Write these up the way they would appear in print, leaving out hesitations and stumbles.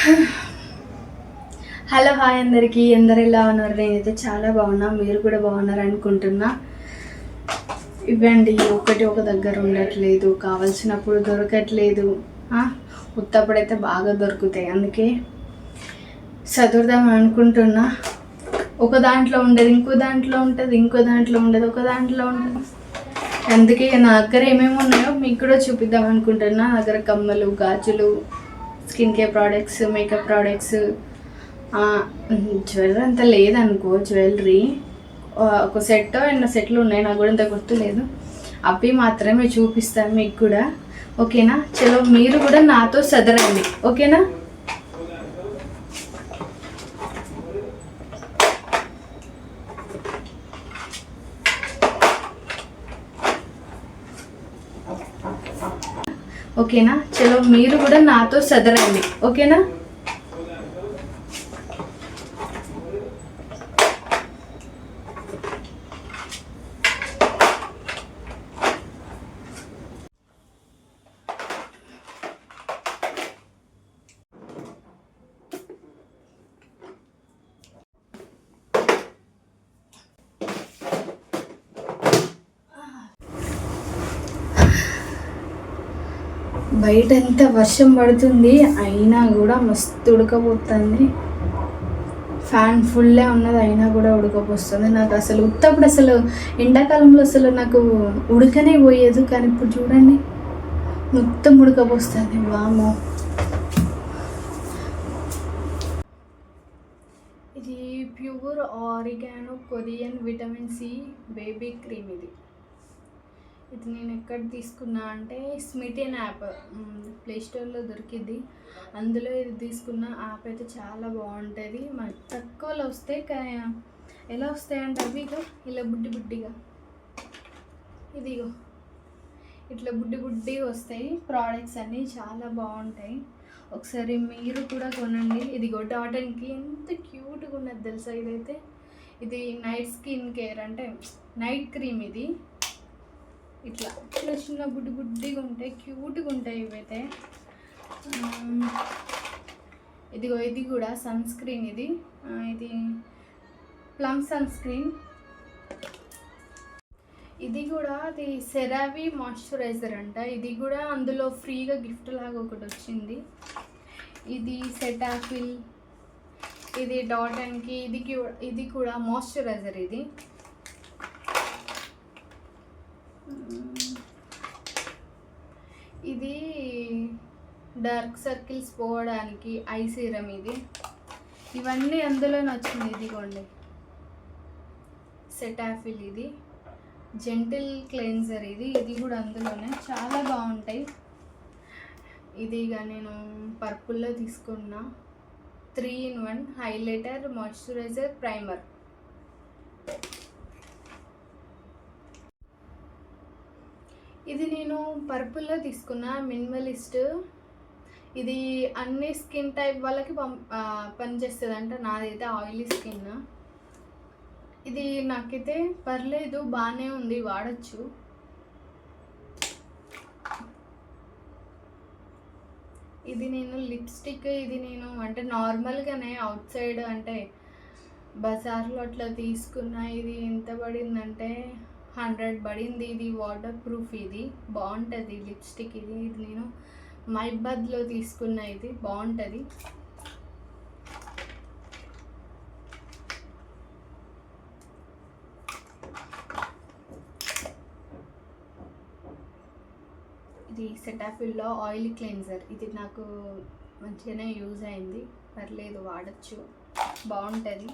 Hello hi అందరికీ, అందరు ఎలా ఉన్నారు? నేనైతే చాలా బాగున్నా, మీరు కూడా బాగున్నారు అనుకుంటున్నా. ఇవ్వండి, ఒకటి ఒక దగ్గర ఉండట్లేదు, కావలసినప్పుడు దొరకట్లేదు. ఉత్తప్పుడైతే బాగా దొరుకుతాయి, అందుకే చదువుదాం అనుకుంటున్నా. ఒక దాంట్లో ఉండదు, ఇంకో దాంట్లో ఉంటుంది, ఇంకో దాంట్లో ఉండదు, ఒక దాంట్లో ఉంటుంది. అందుకే నా దగ్గర ఏమేమి ఉన్నాయో మీకు కూడా చూపిద్దాం అనుకుంటున్నా. నా దగ్గర కమ్మలు, గాజులు, skin care products, makeup products, jewellery అంత లేదనుకో, జ్యువెలరీ ఒక సెట్ ఎన్నో సెట్లు ఉన్నాయి, నాకు కూడా అంత గుర్తులేదు. అవి మాత్రమే చూపిస్తాను మీకు కూడా, ఓకేనా? చలో మీరు కూడా నాతో చదరండి, ఓకేనా? ఓకేనా, చలో మీరు కూడా నాతో చదరండి, ఓకేనా? బయట ఎంత వర్షం పడుతుంది, అయినా కూడా మస్తు ఉడకపోతుంది. ఫ్యాన్ ఫుల్లే ఉన్నది, అయినా కూడా ఉడకపోస్తుంది. నాకు అసలు ఉత్తప్పుడు అసలు ఎండాకాలంలో అసలు నాకు ఉడకనే పోయేది, కానీ ఇప్పుడు చూడండి మొత్తం ఉడకపోస్తుంది. వామో, ఇది pure oregano Korean vitamin C baby cream. ఇది నేను ఎక్కడ తీసుకున్నా అంటే స్మిటెన్ యాప్, ప్లేస్టోర్లో దొరికింది. అందులో ఇది తీసుకున్న యాప్ అయితే చాలా బాగుంటుంది. మనకి తక్కువలో వస్తాయి. ఎలా వస్తాయంటే అవి ఇలా బుడ్డి బుడ్డిగా, ఇదిగో ఇట్లా బుడ్డి బుడ్డిగా వస్తాయి. ప్రోడక్ట్స్ అన్నీ చాలా బాగుంటాయి, ఒకసారి మీరు కూడా కొనండి. ఇదిగో డాటన్కి ఎంత క్యూట్గా ఉన్నది తెలుసా ఇదైతే. ఇది నైట్ స్కిన్ కేర్ అంటే నైట్ క్రీమ్. ఇది ఇట్లా ఇట్లా చిన్న బుడ్డి బుడ్డిగా ఉంటాయి, క్యూట్గా ఉంటాయి ఇవైతే. ఇదిగో ఇది కూడా సన్ స్క్రీన్. ఇది ప్లమ్ సన్ స్క్రీన్. ఇది కూడా అది సెరావి మాయిశ్చరైజర్ అంట. ఇది కూడా అందులో ఫ్రీగా గిఫ్ట్ లాగా ఒకటి వచ్చింది. ఇది సెటాఫిల్, ఇది డాటన్కి. ఇది కూడా మాయిశ్చరైజర్. ఇది డార్క్ సర్కిల్స్ పోవడానికి ఐ సీరం. ఇవన్నీ అందులోనే వచ్చింది. ఇదిగోండి సెటాఫిల్, ఇది జెంటిల్ క్లెన్జర్. ఇది కూడా అందులోనే, చాలా బాగుంటాయి. ఇదిగా నేను పర్పుల్లో తీసుకున్న 3-in-1 హైలైటర్ మాయిశ్చరైజర్ ప్రైమర్. ఇది నేను పర్పుల్లో తీసుకున్న మినిమలిస్ట్. ఇది అన్ని స్కిన్ టైప్ వాళ్ళకి పనిచేస్తుంది అంట. నాదైతే ఆయిలీ స్కిన్. ఇది నాకైతే పర్లేదు, బాగానే ఉంది, వాడచ్చు. ఇది నేను లిప్స్టిక్. ఇది నేను అంటే నార్మల్గానే అవుట్ సైడ్ అంటే బజార్లో అట్లా తీసుకున్నా. ఇది ఎంత పడిందంటే 100 పడింది. ఇది వాటర్ ప్రూఫ్, ఇది బాగుంటుంది లిప్స్టిక్. ఇది నేను మైబాద్లో తీసుకున్న. ఇది బాగుంటుంది. ఇది సెటాఫిల్లో ఆయిల్ క్లెన్జర్. ఇది నాకు మంచిగానే యూజ్ అయింది, పర్లేదు, వాడచ్చు, బాగుంటుంది.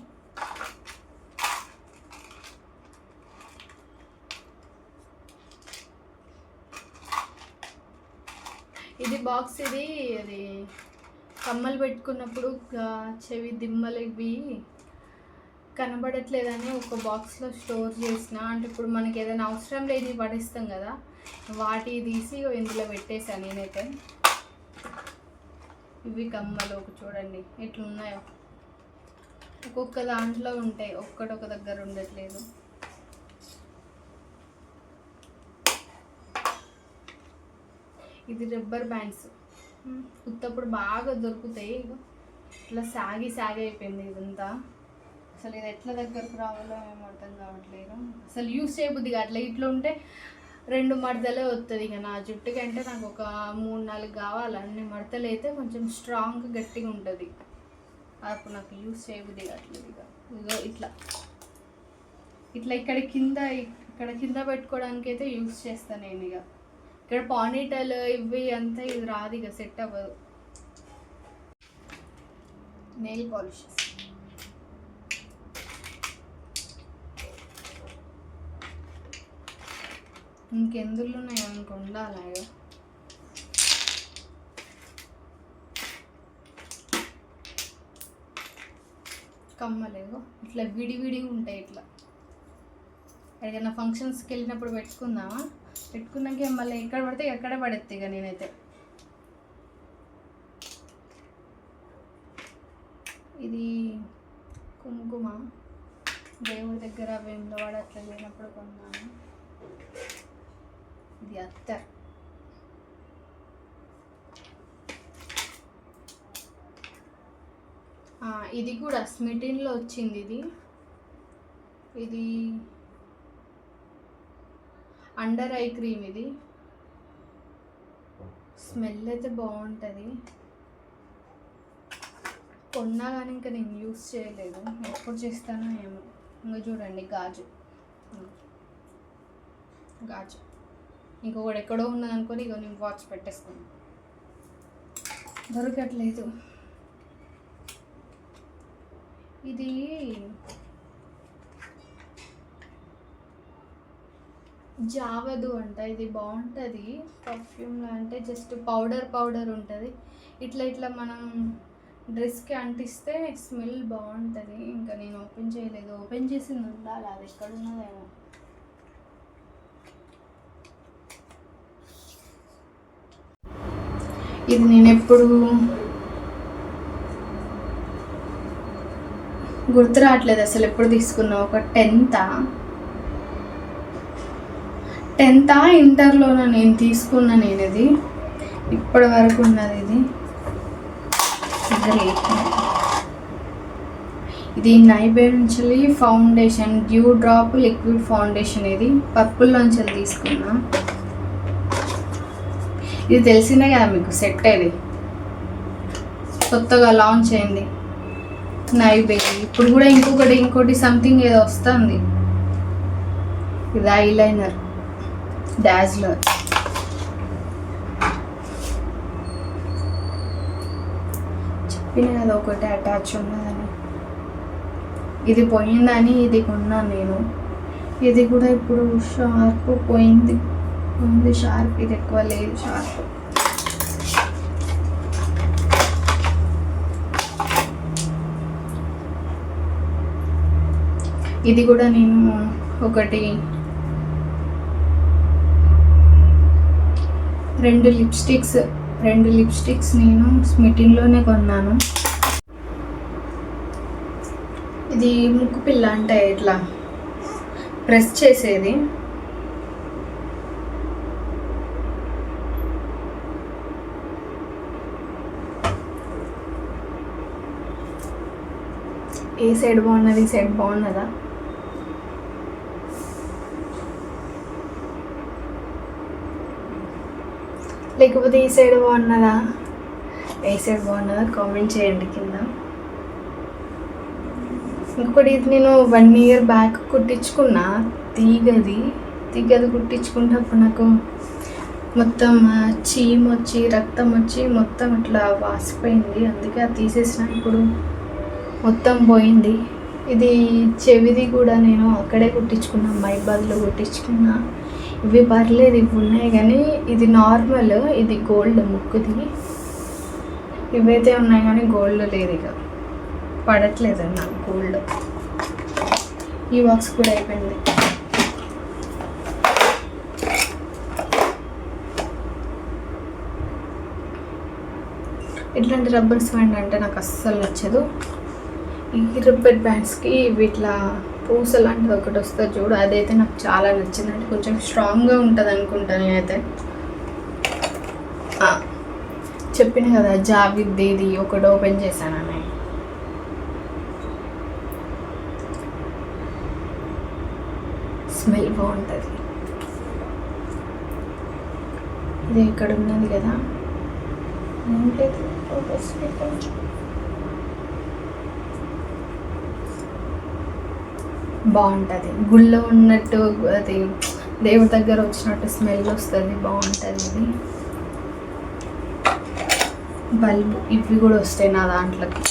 ఇది బాక్స్. అది కమ్మలు పెట్టుకున్నప్పుడు చెవి దిమ్మలు ఇవి కనబడట్లేదని ఒక బాక్స్లో స్టోర్ చేసిన. అంటే ఇప్పుడు మనకి ఏదైనా అవసరం లేదు పడేస్తాం కదా, వాటి తీసి ఇందులో పెట్టేసాను నేనైతే. ఇవి కమ్మలు చూడండి ఎట్లున్నాయో, ఒక్కొక్క దాంట్లో ఉంటాయి, ఒక్కటొక దగ్గర ఉండట్లేదు. ఇది రబ్బర్ బ్యాండ్స్, ఉత్తప్పుడు బాగా దొరుకుతాయి. ఇట్లా సాగి సాగి అయిపోయింది ఇదంతా. అసలు ఇది ఎట్లా దగ్గరకు రావాలో ఏమో అర్థం కావట్లేదు. అసలు యూస్ చేయబుద్ది అట్లా ఇట్లా ఉంటే 2 మడతలే వస్తుంది. ఇక నా జుట్టుకి అంటే నాకు ఒక 3-4 కావాలి. అన్ని మడతలు అయితే కొంచెం స్ట్రాంగ్ గట్టిగా ఉంటుంది. అప్పుడు నాకు యూస్ చేయబుద్ది కావట్లేదు. ఇక ఇట్లా ఇట్లా ఇక్కడ కింద పెట్టుకోవడానికి అయితే యూస్ చేస్తాను నేను. ఇక ఇక్కడ పానీటైల్ ఇవి అంతా ఇది రాదు, ఇక సెట్ అవ్వదు. నెయిల్ పాలిష్ ఇంకెందులో ఉన్నాయి అనుకుండా అలాగే కమ్మలేవు ఇట్లా విడివిడిగా ఉంటాయి. ఇట్లా ఎక్కడికైనా ఫంక్షన్స్కి వెళ్ళినప్పుడు పెట్టుకున్నాక మళ్ళీ ఎక్కడ పడితే ఎక్కడే పడేస్తాయి. ఇక నేనైతే ఇది కుంకుమ దేవుడి దగ్గర వేములవాడ అట్లా లేనప్పుడు కొన్నాను. ఇది అత్తర్. ఇది కూడా స్మిటిన్లో వచ్చింది. ఇది అండర్ ఐ క్రీమ్. ఇది స్మెల్ అయితే బాగుంటుంది. కొన్నా కానీ ఇంకా నేను యూస్ చేయలేదు, ఎప్పుడు చేస్తానో ఏమో. ఇంకా చూడండి గాజు ఇంకొకటి ఎక్కడో ఉన్నదనుకొని ఇక నేను వాచ్ పెట్టేస్తాను. దొరకట్లేదు. ఇది జావదు అంట. ఇది బాగుంటుంది పర్ఫ్యూమ్లో. అంటే జస్ట్ పౌడర్ ఉంటుంది. ఇట్లా మనం డ్రెస్కి అంటిస్తే స్మెల్ బాగుంటుంది. ఇంకా నేను ఓపెన్ చేయలేదు. ఓపెన్ చేసింది ఉండాలి, అది ఎక్కడ ఉన్నదేమో. ఇది నేను ఎప్పుడు గుర్తు రావట్లేదు అసలు ఎప్పుడు తీసుకున్నా. ఒక 10th ఇంటర్లోనూ నేను తీసుకున్నా. నేను ఇది ఇప్పటి వరకు ఉన్నది. ఇది నైబెన్చులీ foundation dew drop liquid foundation. ఇది పర్పుల్లోంచి తీసుకున్నా. ఇది తెలిసిందే కదా మీకు, సెట్. ఇది కొత్తగా లాంచ్ అయింది నైబెల్. ఇప్పుడు కూడా ఇంకోటి సంథింగ్ ఏదో వస్తుంది. ఇది ఐలైనర్ డాజ్లర్. చెప్పిన కదా ఒకటి అటాచ్ ఉన్నదని. ఇది పోయిందని ఇది కొన్నాను నేను. ఇది కూడా ఇప్పుడు షార్ప్ పోయింది. షార్ప్ ఇది ఎక్కువ లేదు. షార్ప్ ఇది కూడా నేను ఒకటి 2 లిప్స్టిక్స్ నేను స్మిటిన్లోనే కొన్నాను. ఇది ముక్కు పిల్ల అంటే ఇట్లా ప్రెస్ చేసేది. ఏ సైడ్ బాగున్నది? ఈ సైడ్ బాగున్నదా? లేకపోతే ఈ సైడ్ బాగున్నదా? ఏ సైడ్ బాగున్నదా కామెంట్ చేయండి కింద. ఇంకొకటి ఇది నేను 1 year బ్యాక్ కుట్టించుకున్నా. తీగది కుట్టించుకున్నప్పుడు నాకు మొత్తం చీమ వచ్చి రక్తం వచ్చి మొత్తం ఇట్లా వాసిపోయింది. అందుకే అది తీసేసిన. ఇప్పుడు మొత్తం పోయింది. ఇది చెవిది కూడా నేను అక్కడే కుట్టించుకున్నా, మైబాద్లో కుట్టించుకున్నా. ఇవి పర్లేదు, ఇవి ఉన్నాయి. కానీ ఇది నార్మల్, ఇది గోల్డ్ ముక్కుది. ఇవైతే ఉన్నాయి కానీ గోల్డ్ లేదు. ఇక పడట్లేదు నాకు గోల్డ్. ఈ బాక్స్ కూడా అయిపోయింది. ఇట్లాంటి రబ్బర్ బ్యాండ్ అంటే నాకు అస్సలు నచ్చదు. ఈ రబ్బర్ బ్యాండ్స్కి వీటిలా పూస లాంటిది ఒకటి వస్తుంది చూడు, అదైతే నాకు చాలా నచ్చింది. అంటే కొంచెం స్ట్రాంగ్గా ఉంటుంది అనుకుంటా నేనైతే. చెప్పిన కదా జావిద్ ఇది ఒకటి ఓపెన్ చేశానని. స్మెల్ బాగుంటుంది. ఇది ఇక్కడ ఉన్నది కదా, బాగుంటుంది. గుళ్ళో ఉన్నట్టు, అది దేవుడి దగ్గర వచ్చినట్టు స్మెల్ వస్తుంది, బాగుంటుంది. ఇది బల్బ్ ఇవి కూడా వస్తాయి నా దాంట్లోకి.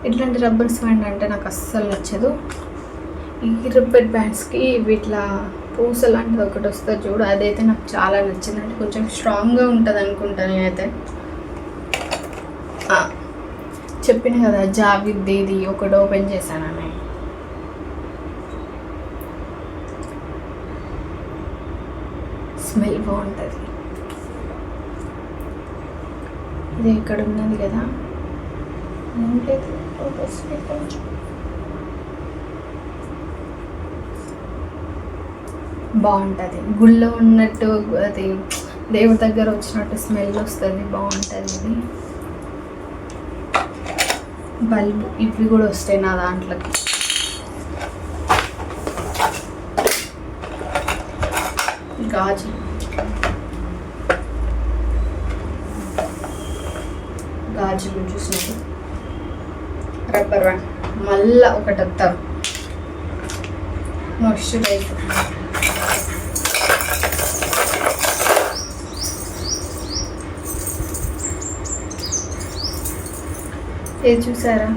ఇట్లాంటి రబ్బర్ స్టాండ్ అంటే నాకు అస్సలు నచ్చదు. ఈ రబ్బర్ బ్యాండ్స్కి వీటిలా పూస లాంటిది ఒకటి వస్తుంది చూడు, అదైతే నాకు చాలా నచ్చింది. అంటే కొంచెం స్ట్రాంగ్గా ఉంటుంది అనుకుంటాను నేనైతే. చెప్పిన కదా జావిద్ ఇది ఒకటి ఓపెన్ చేశానని. స్మెల్ బాగుంటుంది. ఇది ఇక్కడ ఉన్నది కదా, బాగుంటుంది. గుళ్ళో ఉన్నట్టు, అది దేవుడి దగ్గర వచ్చినట్టు స్మెల్ వస్తుంది, బాగుంటుంది. ఇది బల్బ్ ఇవి కూడా వస్తాయి నా దాంట్లోకి. గాజులు చూసినట్టు రబ్బర్ బ్యాండ్. మళ్ళా ఒకటి వస్తారు మాయిశ్చరైజర్. ఇది చూసారా,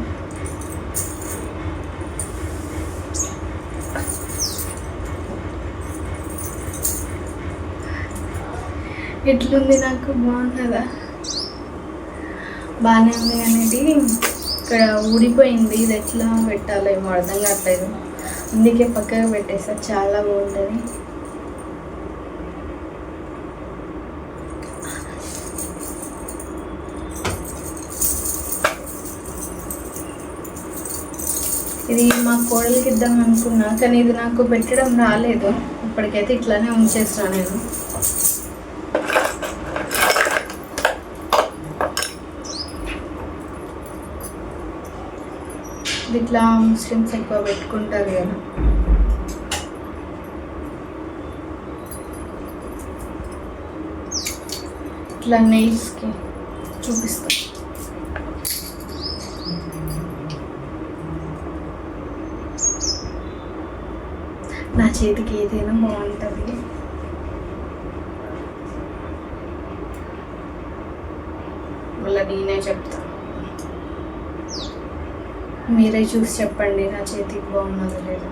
ఎట్లుంది? నాకు బాగుంటుందా? బాగానే ఉంది. అనేది ఇక్కడ ఊడిపోయింది, ఇది ఎట్లా పెట్టాలో ఏమో అర్థం కావట్లేదు, అందుకే పక్కగా పెట్టేసా. చాలా బాగుంటుంది. ఇది మా కోడలికి ఇద్దాం అనుకున్నా, కానీ ఇది నాకు పెట్టడం రాలేదు. ఇప్పటికైతే ఇట్లానే ఉంచేస్తాను నేను. ఇది ఇట్లా ముస్లిమ్స్ ఎక్కువ పెట్టుకుంటారు కదా. ఇట్లా నెయిల్స్కి చూపిస్తాను. నా చేతికి ఏదైనా బాగుంటుంది. మళ్ళీ నేనే చెప్తాను, మీరే చూసి చెప్పండి నా చేతికి బాగున్నది లేదా.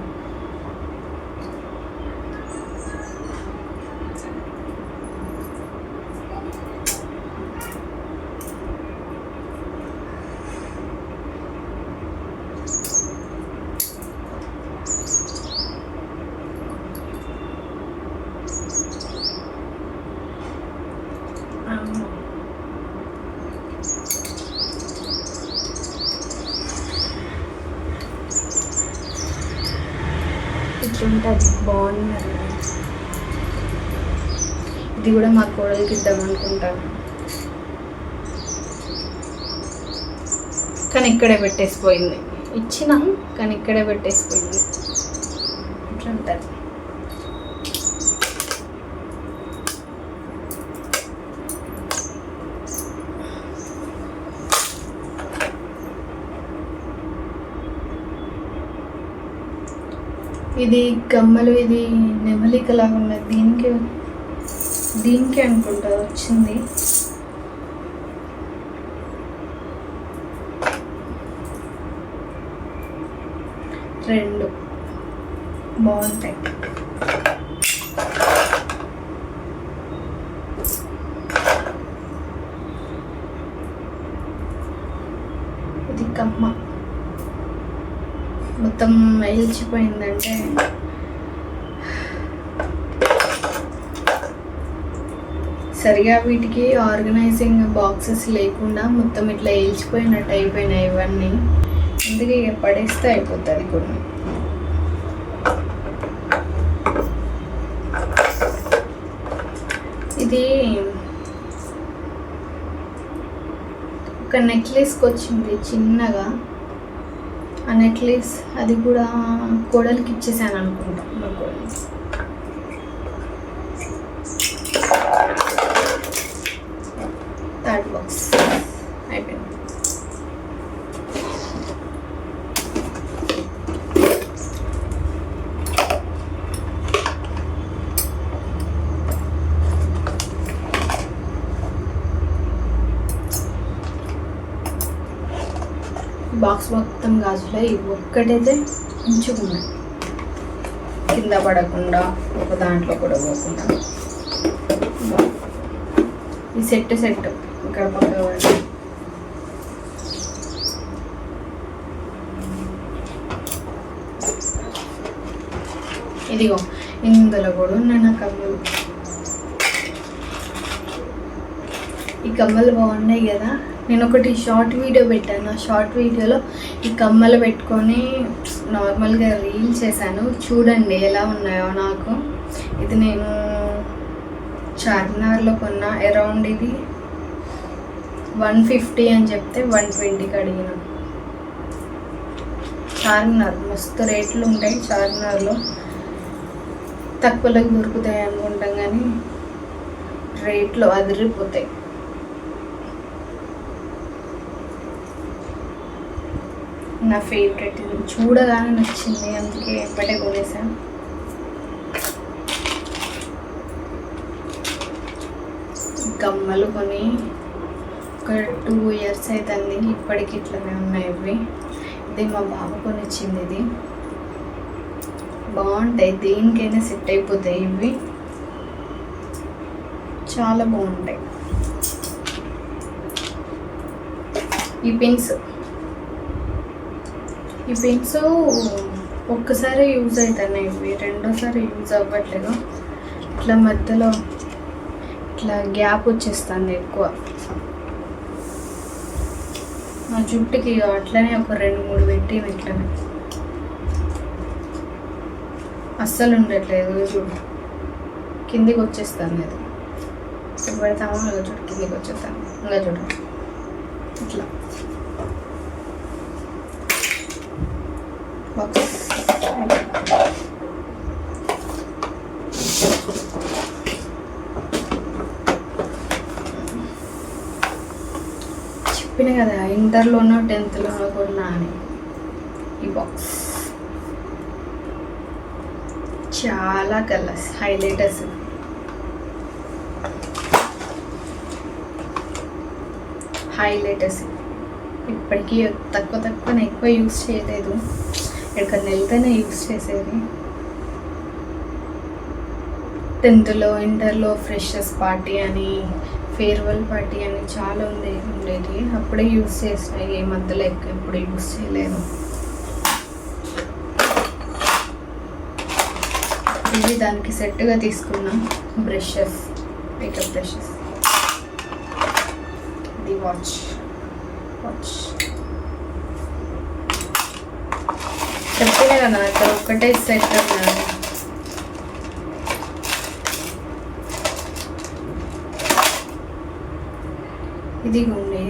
ఇట్లుంటుంది, బాగున్నది. ఇది కూడా మా కోడలికి ఇద్దాం అనుకుంటాను, కానీ ఇక్కడే పెట్టేసిపోయింది. ఇచ్చినా కానీ ఇక్కడే పెట్టేసిపోయింది. ఇట్లుంటుంది. ఇది కమ్మలు, ఇది నెమలికలాగా ఉన్నది. దీనికి అనుకుంటా వచ్చింది. రెండు బాగుంటాయి. ఇది కమ్మ మొత్తం వేల్చిపోయిందంటే సరిగా వీటికి ఆర్గనైజింగ్ బాక్సెస్ లేకుండా మొత్తం ఇట్లా వేల్చిపోయినట్టు అయిపోయినాయి ఇవన్నీ. అందుకే ఇక పడేస్తే అయిపోతుంది కొన్ని. ఇది ఒక నెక్లెస్కి వచ్చింది చిన్నగా. ఆ నెక్లెస్ అది కూడా కోడలికి ఇచ్చేసాను అనుకుంటా, మా కోడలి. థర్డ్ బాక్స్ అయిపోయింది. బాక్స్ మొత్తం గాజులో ఇవి ఒక్కటైతే ఉంచుకున్నాయి, కింద పడకుండా, ఒక దాంట్లో కూడా పోకుండా. ఈ సెట్ ఇక్కడ పక్క పడి ఇదిగో ఇందులో కూడా ఉన్నాయి నా కమ్మలు. ఈ కమ్మలు బాగున్నాయి కదా. నేను ఒకటి షార్ట్ వీడియో పెట్టాను. ఆ షార్ట్ వీడియోలో ఈ కమ్మలు పెట్టుకొని నార్మల్గా రీల్ చేశాను, చూడండి ఎలా ఉన్నాయో నాకు. ఇది నేను చార్మినార్లో కొన్న. అరౌండ్ ఇది 150 అని చెప్తే 120కి అడిగిన. చార్మినార్ మస్తు రేట్లు ఉంటాయి చార్మినార్లో, తక్కువలోకి దొరుకుతాయి అనుకుంటాం కానీ రేట్లు అదిరిపోతాయి. నా ఫేవరెట్, ఇది చూడగానే నచ్చింది, అందుకే ఎప్పటికే కొనేసాను. కమ్మలు కొని ఒక 2 years అవుతుంది, ఇప్పటికి ఇట్లనే ఉన్నాయి ఇవి. ఇది మా బాబు కొనిచ్చింది. ఇది బాగుంటాయి, దేనికైనా సెట్ అయిపోతాయి ఇవి, చాలా బాగుంటాయి. ఈ పిన్స్ ఒక్కసారి యూజ్ అవుతున్నాయి, ఇవి రెండోసారి యూజ్ అవ్వట్లేదు. ఇట్లా మధ్యలో ఇట్లా గ్యాప్ వచ్చేస్తుంది ఎక్కువ. మా జుట్టుకి అట్లనే ఒక 2-3 పెట్టి ఇట్లనే అస్సలు ఉండట్లేదు. జుట్టు కిందికి వచ్చేస్తుంది, అది ఇప్పుడు పెడతామో ఇంకా జుట్టు కిందికి వచ్చేస్తాను. ఇంకా చూడండి ఇట్లా బాక్స్. చెప్పిన కదా ఇంటర్లోనో 10th కొన్నా అని. ఈ బాక్స్ చాలా కలర్స్, హైలైటర్స్. ఇప్పటికీ తక్కువ ఎక్కువ యూజ్ చేయలేదు, ఎక్కడికన్నా వెళ్తేనే యూజ్ చేసేది. 10th ఇంటర్లో ఫ్రెషర్స్ పార్టీ అని, ఫేర్వెల్ పార్టీ అని చాలా ఉండేది, అప్పుడే యూజ్ చేసినాయి. ఈ మధ్యలో ఎప్పుడు యూజ్ చేయలేదు. ఇది దానికి సెట్గా తీసుకున్నాం బ్రషెస్, మేకప్ బ్రషెస్. ఇది వాచ్ చెప్పినా కదా ఇక్కడ ఒక్కటే సెట్ అన్నాను. ఇది ఉండే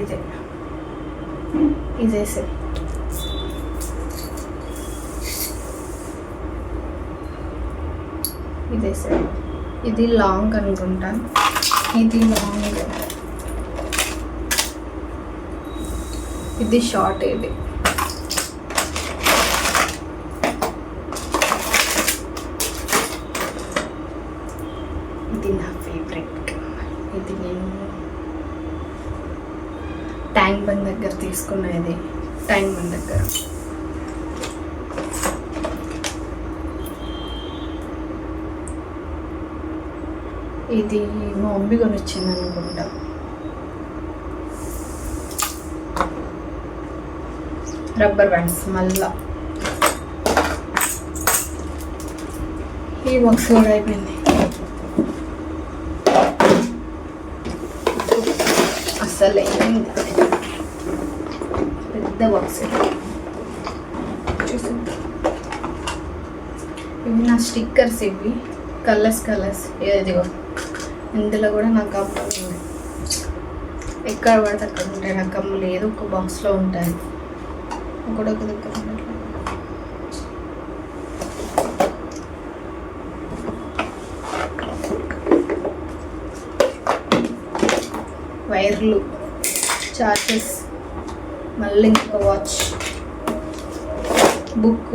ఇదే సెట్. ఇది లాంగ్ అనుకుంటా, ఇది లాంగ్, ఇది షార్ట్. ఇది నా ఫేవరెట్. ఇది నేను ట్యాంక్ బండ్ దగ్గర తీసుకున్నది, ట్యాంక్ బండ్ దగ్గర. ఇది మా మమ్మీ కొనిచ్చింది అనుకుంటా. రబ్బర్ బ్యాండ్స్ మళ్ళా. ఈ బాక్స్ కూడా అయిపోయింది. అస్సలు ఏమైంది, పెద్ద బాక్స్. చూసి ఇవి నా స్టిక్కర్స్, ఇవి కలర్స్. ఇదిగో ఇందులో కూడా నాకు కమ్మలు ఉన్నాయి. ఎక్కడ పడితే అక్కడ ఉంటాయి నాకు కమ్మలు, ఏదో ఒక బాక్స్లో ఉంటాయి. ఒకడొక దగ్గర వైర్లు, చార్జెస్, మళ్ళీ ఇంకొక వాచ్, బుక్,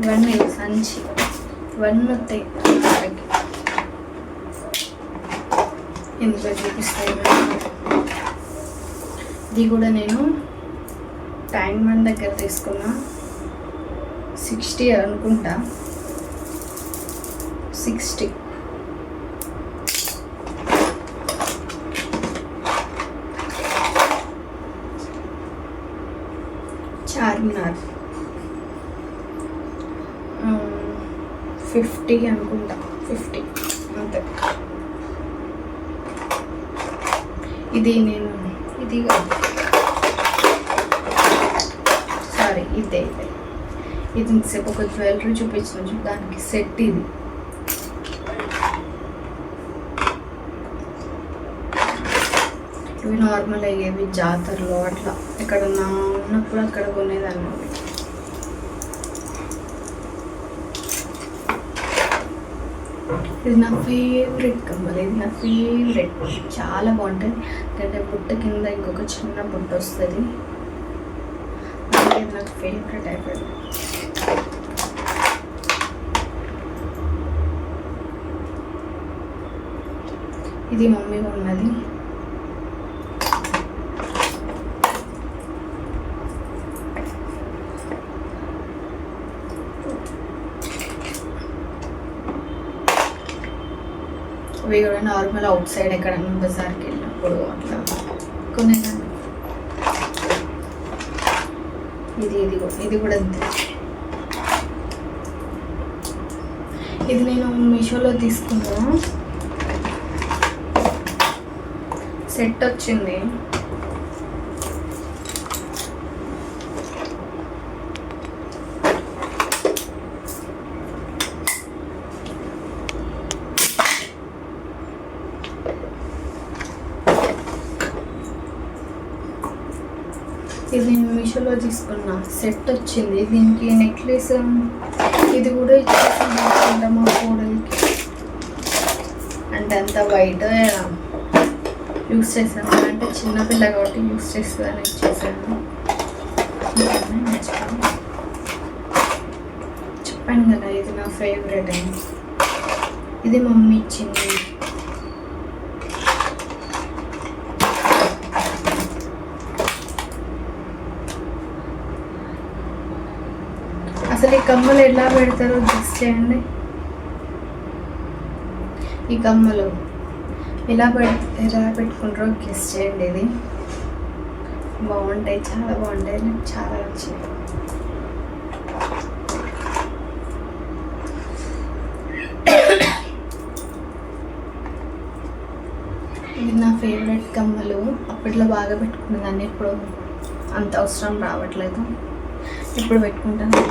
ఇవన్నీ సంచి, ఇవన్నీ వస్తాయి. ఇందులో చూపిస్తాయి. ఇది కూడా నేను ట్యాంక్ బండ్ దగ్గర తీసుకున్నా, 60 అనుకుంటా, 60. చార్మినార్ 50 అనుకుంటా, 50 అంతే. ఇది నేను ఇది సారీ ఇదే ఇది ఇంతసేపు ఒక జ్యువెలరీ చూపించిన దానికి సెట్. ఇది ఇవి నార్మల్ అయ్యేవి జాతరలో అట్లా ఎక్కడన్నా ఉన్నప్పుడు అక్కడ కొనేదాన్ని. ఇది నా ఫేవరెట్ కమ్మలు, ఇది నా ఫేవరెట్, చాలా బాగుంటుంది. ఎందుకంటే బుట్ట కింద ఇంకొక చిన్న బుట్ట వస్తుంది, ఇది నాకు ఫేవరెట్ అయిపోయింది. ఇది మమ్మీ ఉన్నది. ఇవి కూడా నార్మల్ అవుట్ సైడ్ ఎక్కడన్నా బజార్కి వెళ్ళినప్పుడు అట్లా కొనేదాన్ని. ఇది కూడా అంతే. ఇది నేను మీషోలో తీసుకున్నా, సెట్ వచ్చింది. ఇది నేను మీషోలో తీసుకున్నా, సెట్ వచ్చింది. దీనికి నెక్లెస్ ఇది కూడా ఇచ్చేసాను మా కోడలికి. అంటే అంత వైట్ యూస్ చేశాను, అంటే చిన్నపిల్ల కాబట్టి యూస్ చేస్తుందని ఇచ్చేసాను. చెప్పాను కదా ఇది నా ఫేవరెట్ అని. ఇది మమ్మీ ఇచ్చింది. అసలు ఈ కమ్మలు ఎలా పెడతారో గెస్ చేయండి. ఈ కమ్మలు ఎలా పెట్టుకుంటారో గెస్ చేయండి. ఇది బాగుంటాయి, చాలా బాగుంటాయి, నాకు చాలా నచ్చింది. ఇది నా ఫేవరెట్ కమ్మలు. అప్పట్లో బాగా పెట్టుకునేదాన్ని, ఇప్పుడు అంత అవసరం రావట్లేదు. ఇప్పుడు పెట్టుకుంటాను.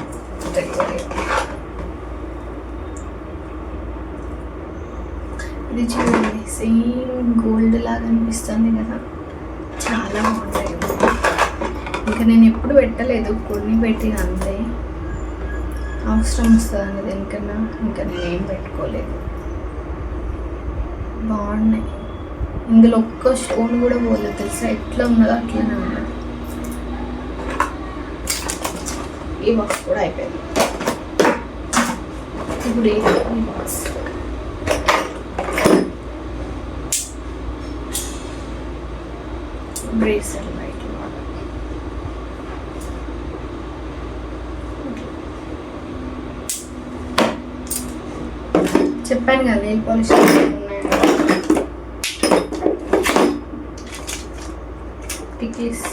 ఇది చూడండి, సేమ్ గోల్డ్ లాగా అనిపిస్తుంది కదా, చాలా బాగుంటాయి. ఇంకా నేను ఎప్పుడు పెట్టలేదు, కొన్ని పెట్టిన అంతే. అవసరం వస్తుంది అన్నది దేనికన్నా, ఇంకా నేనేం పెట్టుకోలేదు. బాగున్నాయి. ఇందులో ఒక్క స్టోన్ కూడా పోలేదు తెలుసా, ఎట్లా ఉన్నదో అట్లనే ఉన్నది. ఈ బాక్స్ కూడా అయిపోయింది. ఇప్పుడు ఈ బాక్స్ బ్రేస్లెట్ బయట చెప్పాను కదా నెయిల్ పాలిష్ పిక్లీస్.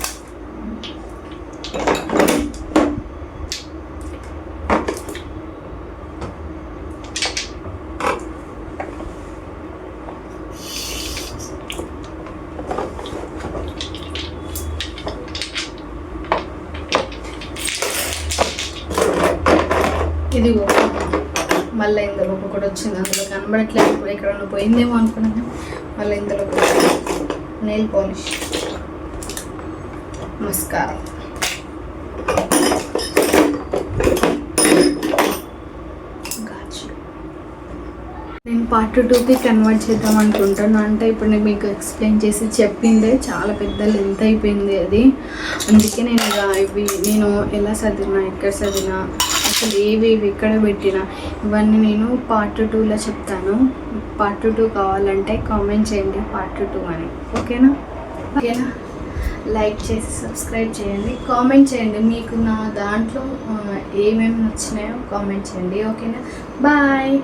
ఇదిగో మళ్ళీ ఇందులో ఒకటి వచ్చింది, అందులో కనబడట్లేదు. ఇప్పుడు ఎక్కడ పోయిందేమో అనుకున్నాను. మళ్ళీ ఇందులో నెయిల్ పాలిష్, మస్కారా. నేను పార్ట్ 2కి కన్వర్ట్ చేద్దాం అనుకుంటాను. అంటే ఇప్పుడు నేను మీకు ఎక్స్ప్లెయిన్ చేసి చెప్పిందే చాలా పెద్ద లెంత్ అయిపోయింది అది. అందుకే నేను ఇవి నేను ఎలా చదివినా, ఎక్కడ చదివినా, అసలు ఏవి ఎక్కడ పెట్టినా ఇవన్నీ నేను పార్ట్ 2లో చెప్తాను. పార్ట్ 2 కావాలంటే కామెంట్ చేయండి పార్ట్ 2 అని. ఓకేనా? లైక్ చేసి సబ్స్క్రైబ్ చేయండి, కామెంట్ చేయండి మీకు నా దాంట్లో ఏమేమి నచ్చినాయో కామెంట్ చేయండి. ఓకేనా? బాయ్.